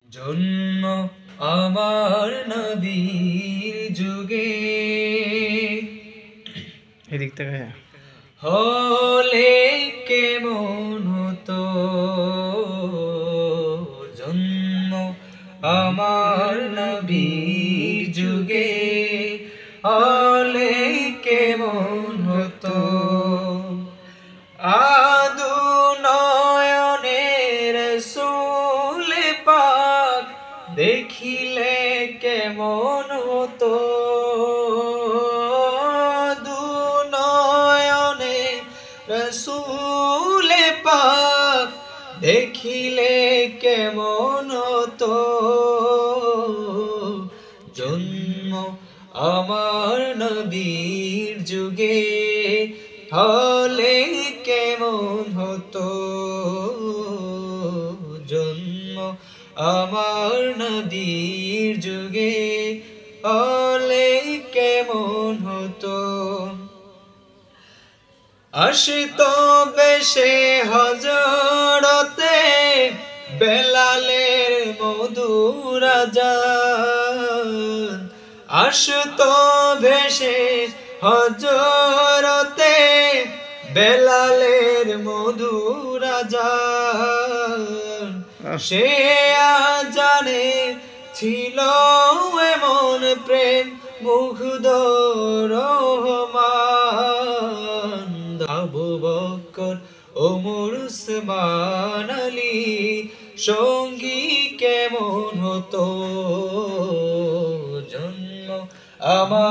জন্ম আমার নবীর যুগে, এদিক থেকে হলে কেমন হতো। জন্ম আমার নবীর যুগে, হলে কেমন হতো। আদু নয়নের রাসূল পাক দেখিলে কেমন হতো। দু নয়নে রাসূল পাক দেখিলে কেমন হতো। জন্ম আমার নবীর যুগে, হলে কেমন হতো। জন্ম আমার নবীর যুগে, হলে কেমন হতো। আসতো বেশে হযরতে বেলালের মধুর আযান, আসতো ভেসে হযরতে বেলালের মধুর আযান। সে আযানে ছিল এমন প্রেম মুগ্ধ রহমান। আবু বকর ওমর উসমান আলী সঙ্গী কেমন হতো। জন্ম আমার